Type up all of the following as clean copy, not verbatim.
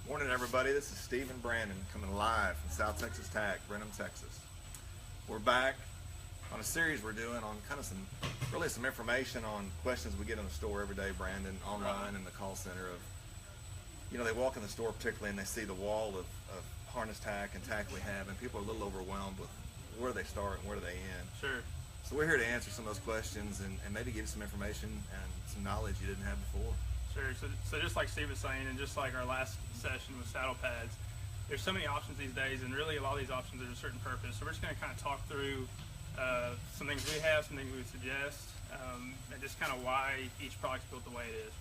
Morning, everybody. This is Steve and Brandon coming live from South Texas Tack, Brenham, Texas. We're back on a series we're doing on kind of some information on questions we get in the store every day, Brandon, online in the call center of, they walk in the store particularly and they see the wall of harness tack and tack we have, and people are a little overwhelmed with where do they start and where do they end. Sure. So we're here to answer some of those questions and maybe give you some information and some knowledge you didn't have before. Sure. So just like Steve was saying, and just like our last session with saddle pads, there's so many options these days, and really a lot of these options are a certain purpose. So we're just going to kind of talk through some things we have, some things we would suggest, and just kind of why each product's built the way it is.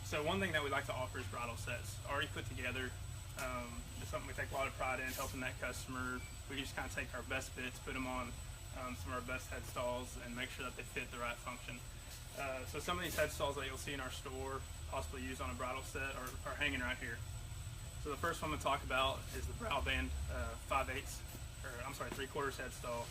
So one thing that we like to offer is bridle sets, already put together. It's something we take a lot of pride in, helping that customer. We just kind of take our best bits, put them on some of our best head stalls, and make sure that they fit the right function. So some of these head stalls that you'll see in our store, possibly used on a bridle set, are hanging right here. So the first one I'm going to talk about is the Bridle Band 3/4 head stall.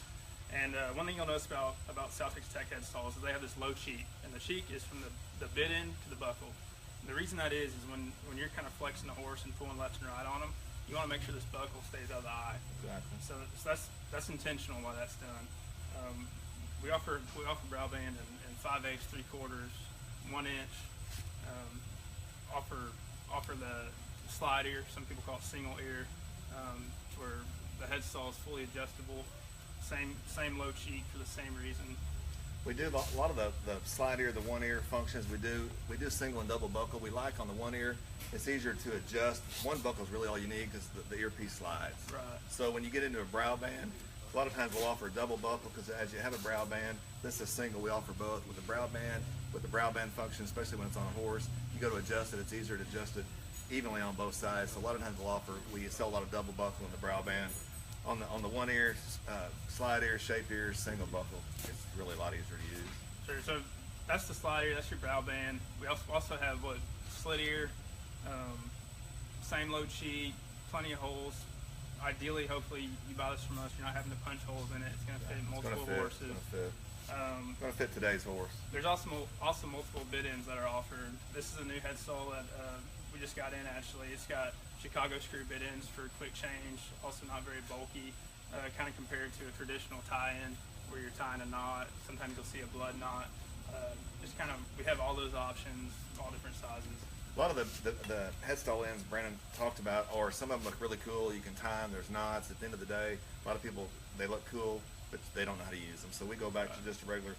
And one thing you'll notice about South Texas Tech head stalls is they have this low cheek, and the cheek is from the bit end to the buckle. And the reason that is when you're kind of flexing the horse and pulling left and right on them, you want to make sure this buckle stays out of the eye. Exactly. So that's intentional why that's done. We offer Bridle Band in 5/8, 3/4, 1 inch. Offer the slide ear. Some people call it single ear, where the head stall is fully adjustable. Same low cheek for the same reason. We do a lot of the slide ear, the one ear functions. We do single and double buckle. We like on the one ear, it's easier to adjust. One buckle is really all you need because the earpiece slides. Right. So when you get into a brow band, a lot of times we'll offer a double buckle because as you have a brow band, this is single. We offer both with the brow band function, especially when it's on a horse. You go to adjust it, it's easier to adjust it evenly on both sides. So a lot of times we sell a lot of double buckle in the brow band. On the one ear, slide ear, shape ear, single buckle. It's really a lot easier to use. Sure. So that's the slide ear. That's your brow band. We also have slit ear, same low cheek, plenty of holes. Ideally, hopefully, you buy this from us. You're not having to punch holes in it. It's going to fit multiple horses. It's going to fit today's horse. There's also multiple bit ends that are offered. This is a new head stall that we just got in actually. It's got Chicago screw bit ends for quick change, also not very bulky, kind of compared to a traditional tie-in where you're tying a knot. Sometimes you'll see a blood knot. We have all those options, all different sizes. A lot of the headstall ends Brandon talked about, or some of them look really cool. You can tie them, there's knots. At the end of the day, a lot of people, they look cool, but they don't know how to use them. So we go back to just a regular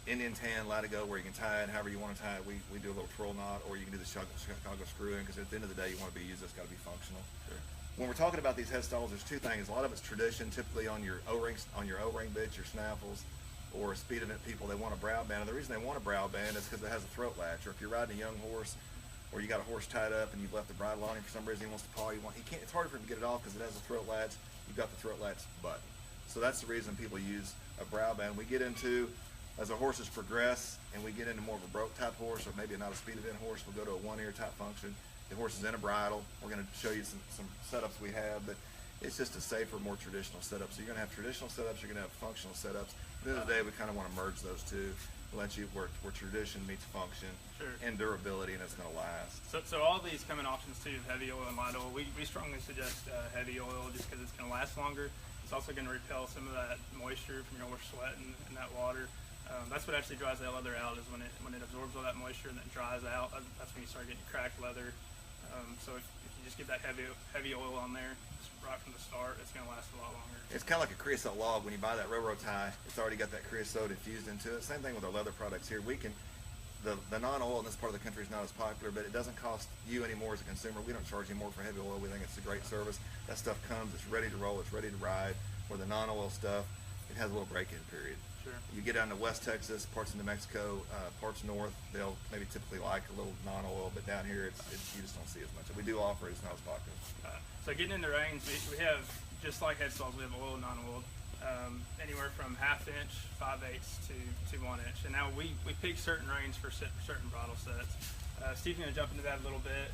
Indian tan Latigo where you can tie it however you want to tie it. We do a little twirl knot, or you can do the Chicago screw in, because at the end of the day, you want to be used, it's got to be functional. Sure. When we're talking about these head stalls, there's two things. A lot of it's tradition, typically on your O-rings, on your O-ring bits, your snaffles, or speed event people, they want a brow band. And the reason they want a brow band is because it has a throat latch. Or if you're riding a young horse, or you got a horse tied up and you've left the bridle on him for some reason, he wants to paw, it's hard for him to get it off because it has a throat latch. You've got the throat latch button. So that's the reason people use a brow band. We get into, as the horses progress and we get into more of a broke type horse, or maybe not a speed event horse, we'll go to a one ear type function. The horse is in a bridle. We're going to show you some setups we have, but it's just a safer, more traditional setup. So you're going to have traditional setups, you're going to have functional setups. At the end of the day, we kind of want to merge those two. We'll let you where tradition meets function. Sure. And durability, and it's going to last. So all these come in options too, heavy oil and light oil. We strongly suggest heavy oil just because it's going to last longer. It's also going to repel some of that moisture from your horse sweating in that water. That's what actually dries that leather out, is when it absorbs all that moisture and then dries out. That's when you start getting cracked leather. So if you just get that heavy oil on there right from the start, it's going to last a lot longer. It's kind of like a creosote log. When you buy that railroad tie, it's already got that creosote infused into it. Same thing with our leather products here. The non-oil in this part of the country is not as popular, but it doesn't cost you any more as a consumer. We don't charge you more for heavy oil. We think it's a great service. That stuff comes, it's ready to roll, it's ready to ride. Where the non-oil stuff, it has a little break-in period. Sure. You get down to West Texas, parts of New Mexico, parts north, they'll maybe typically like a little non-oil, but down here you just don't see as much. We do offer it, it's not as popular. So getting into reins, we have, just like head stalls, we have oil and non-oiled. Anywhere from 1/2 inch, 5/8 to 1 inch. And now we pick certain reins for certain bridle sets. Steve's going to jump into that a little bit.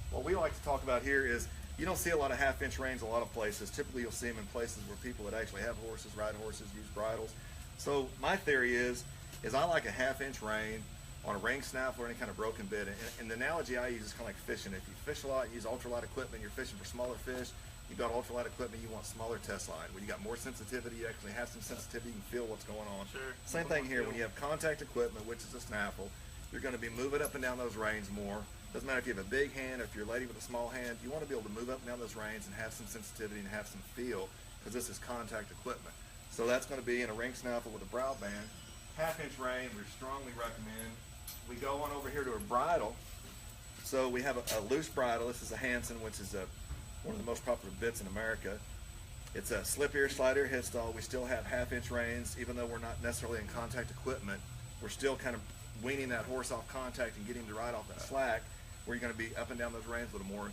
What we like to talk about here is you don't see a lot of 1/2 inch reins a lot of places. Typically you'll see them in places where people that actually have horses, ride horses, use bridles. So my theory is I like a 1/2 inch rein on a ring snaffle or any kind of broken bit. And the analogy I use is kind of like fishing. If you fish a lot, use ultralight equipment, you're fishing for smaller fish, you've got ultralight equipment, you want smaller test line. When you got more sensitivity, you actually have some sensitivity, you can feel what's going on. Sure. Same thing here, when you have contact equipment, which is a snaffle, you're going to be moving up and down those reins more. Doesn't matter if you have a big hand or if you're a lady with a small hand, you want to be able to move up and down those reins and have some sensitivity and have some feel, because this is contact equipment. So that's going to be in a ring snaffle with a brow band. 1/2-inch rein, we strongly recommend. We go on over here to a bridle. So we have a loose bridle. This is a Hansen, which is one of the most popular bits in America. It's a slip ear, slide ear head stall. We still have 1/2-inch reins, even though we're not necessarily in contact equipment. We're still kind of weaning that horse off contact and getting him to ride off that slack, where you're going to be up and down those reins a little more.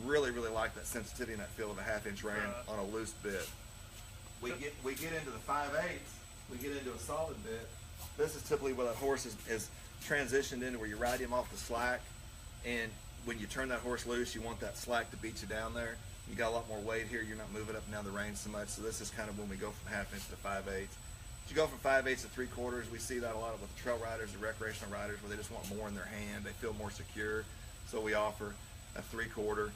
Really, really like that sensitivity and that feel of a 1/2-inch rein on a loose bit. We get into the 5/8. We get into a solid bit. This is typically where that horse is transitioned into, where you ride him off the slack, and when you turn that horse loose, you want that slack to beat you down there. You got a lot more weight here. You're not moving up and down the reins so much. So this is kind of when we go from 1/2-inch to 5/8. If you go from 5/8 to 3/4, we see that a lot with the trail riders, the recreational riders, where they just want more in their hand. They feel more secure. So we offer a 3/4.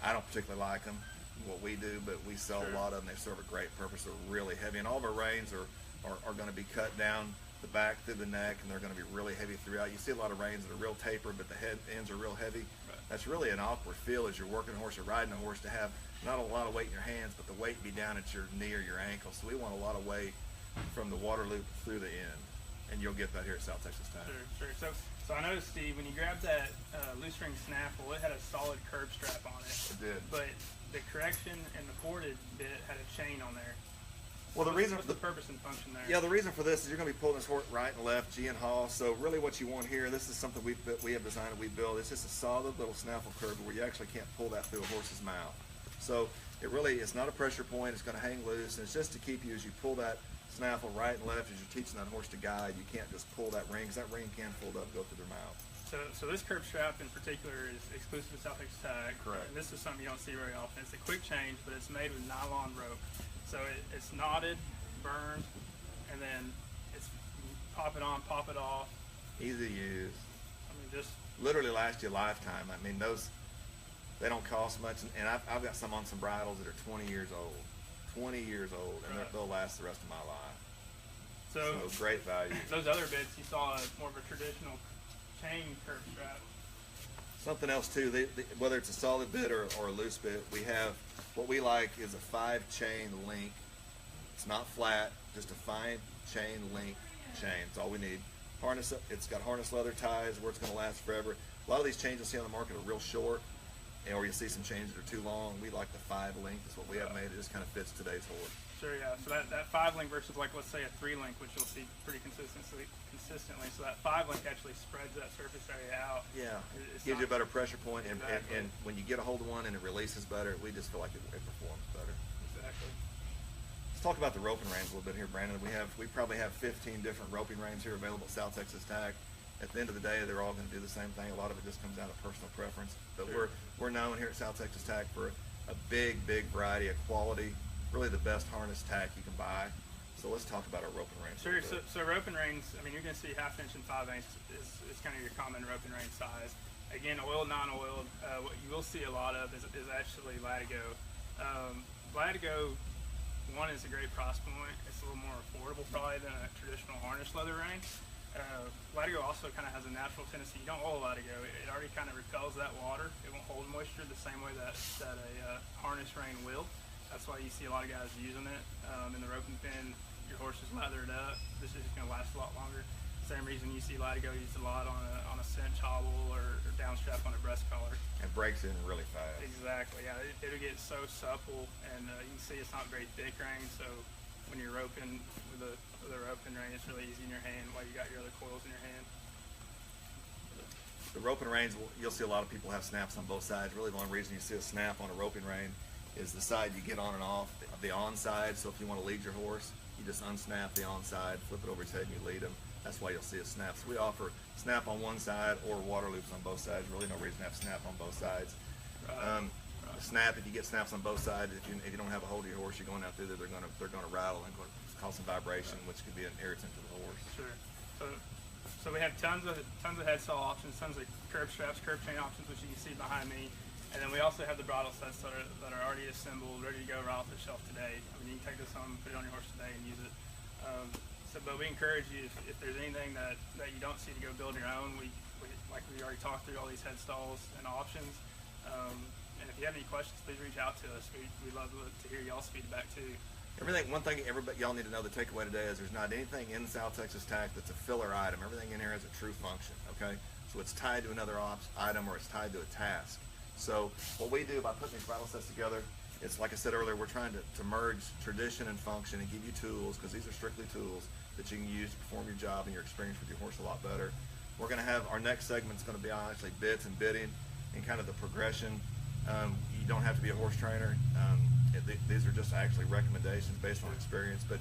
I don't particularly like them, what we do, but we sell a lot of them. They serve a great purpose. They're really heavy, and all of our reins are going to be cut down the back through the neck, and they're going to be really heavy throughout. You see a lot of reins that are real tapered, but the head ends are real heavy. That's really an awkward feel as you're working a horse or riding a horse, to have not a lot of weight in your hands, but the weight be down at your knee or your ankle. So we want a lot of weight from the water loop through the end, and you'll get that here at South Texas Tack. Sure. So I noticed, Steve, when you grabbed that loose ring snaffle, it had a solid curb strap on it. It did. But the correction and the corded bit had a chain on there. Well, what's the purpose and function there? Yeah, the reason for this is you're going to be pulling this horse right and left, G and haw. So really what you want here, this is something we have designed and we built. It's just a solid little snaffle curve where you actually can't pull that through a horse's mouth. So it's not a pressure point. It's going to hang loose, and it's just to keep you, as you pull that snaffle right and left, as you're teaching that horse to guide, you can't just pull that ring, because that ring can fold up and go through their mouth. So this curb strap in particular is exclusive to South Texas Tack. Correct. And this is something you don't see very often. It's a quick change, but it's made with nylon rope. So it's knotted, burned, and then it's pop it on, pop it off. Easy to use. I mean, just literally last you a lifetime. I mean, they don't cost much, and I've got some on some bridles that are 20 years old. 20 years old, and they'll last the rest of my life. So great value. Those other bits, you saw more of a traditional chain curb strap. Something else too, whether it's a solid bit or a loose bit, we have what we like is a 5-chain link. It's not flat, just a 5-chain link chain. It's all we need. Harness. It's got harness leather ties where it's going to last forever. A lot of these chains you'll see on the market are real short, or you'll see some chains that are too long. We like the 5 link. That's what we have made. It just kind of fits today's horse. Sure, yeah. So that 5 link versus, like, let's say a 3 link, which you'll see pretty consistently. So that 5 link actually spreads that surface area out. Yeah, gives you a better pressure point, and when you get a hold of one and it releases better, we just feel like it performs better. Exactly. Let's talk about the roping reins a little bit here, Brandon. We probably have 15 different roping reins here available at South Texas Tack. At the end of the day, they're all going to do the same thing. A lot of it just comes down to personal preference. But we're known here at South Texas Tack for a big variety of quality, really the best harness tack you can buy. So let's talk about our roping reins. Sure. So roping reins, I mean, you're going to see 1/2 inch and 5 inch is kind of your common roping rein size. Again, oiled, non-oiled. What you will see a lot of is actually Latigo. Latigo, one, is a great price point. It's a little more affordable probably than a traditional harness leather rein. Latigo also kind of has a natural tendency. You don't oil Latigo, it already kind of repels that water. It won't hold moisture the same way that a harness rein will. That's why you see a lot of guys using it. In the roping pen, your horse is lathered up. This is just going to last a lot longer. Same reason you see Latigo used a lot on a cinch hobble or downstrap on a breast collar. And breaks in really fast. Exactly, yeah. It'll get so supple, and you can see it's not very thick rein, so when you're roping with a roping rein, it's really easy in your hand while you got your other coils in your hand. The roping reins, you'll see a lot of people have snaps on both sides. Really the only reason you see a snap on a roping rein is the side you get on and off, the on side. So if you want to lead your horse, you just unsnap the on side, flip it over his head, and you lead him. That's why you'll see a snap. So we offer snap on one side or water loops on both sides. Really no reason to have snap on both sides. Snap, if you get snaps on both sides, if you don't have a hold of your horse, you're going out through there, they're going to rattle and cause some vibration, which could be an irritant to the horse. Sure. So we have tons of headstall options, tons of curb straps, curb chain options, which you can see behind me. And then we also have the bridle sets that are already assembled, ready to go right off the shelf today. I mean, you can take this home, put it on your horse today, and use it. But we encourage you, if there's anything that you don't see, to go build your own. We like we already talked through all these headstalls and options. And if you have any questions, please reach out to us. We'd love to hear y'all's feedback too. One thing y'all need to know, the takeaway today is there's not anything in South Texas Tack that's a filler item. Everything in here has a true function, okay? So it's tied to another item, or it's tied to a task. So what we do by putting these bridle sets together, it's like I said earlier, we're trying to merge tradition and function and give you tools, because these are strictly tools that you can use to perform your job and your experience with your horse a lot better. We're going to have, our next segment's going to be on actually bits and bitting and kind of the progression. You don't have to be a horse trainer. These are just actually recommendations based on experience, but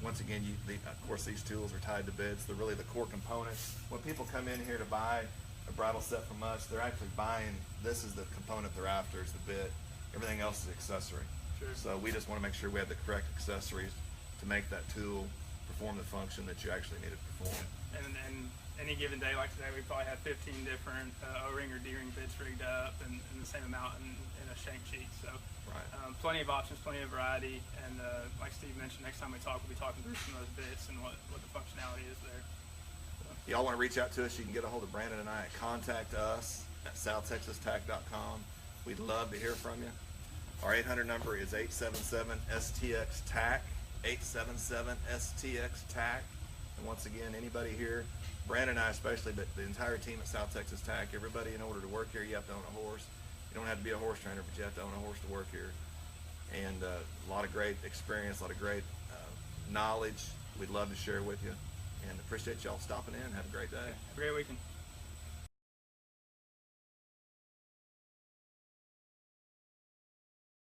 once again, of course, these tools are tied to bits. They're really the core components. When people come in here to buy a bridle set from us, they're actually buying, this is the component they're after, is the bit. Everything else is accessory. Sure. So we just want to make sure we have the correct accessories to make that tool perform the function that you actually need it to perform. And any given day like today, we probably have 15 different O-ring or D-ring bits rigged up, and the same amount in a shank sheet. So right. Plenty of options, plenty of variety. And like Steve mentioned, next time we talk, we'll be talking through some of those bits and what the functionality is there. Y'all want to reach out to us, you can get a hold of Brandon and I at contact us at southtexastack.com. We'd love to hear from you. Our 800 number is 877-STX-TACK, 877-STX-TACK. And once again, anybody here, Brandon and I especially, but the entire team at South Texas Tack, everybody, in order to work here, you have to own a horse. You don't have to be a horse trainer, but you have to own a horse to work here. And a lot of great experience, a lot of great knowledge we'd love to share with you. And appreciate y'all stopping in. Have a great day. Have a great weekend.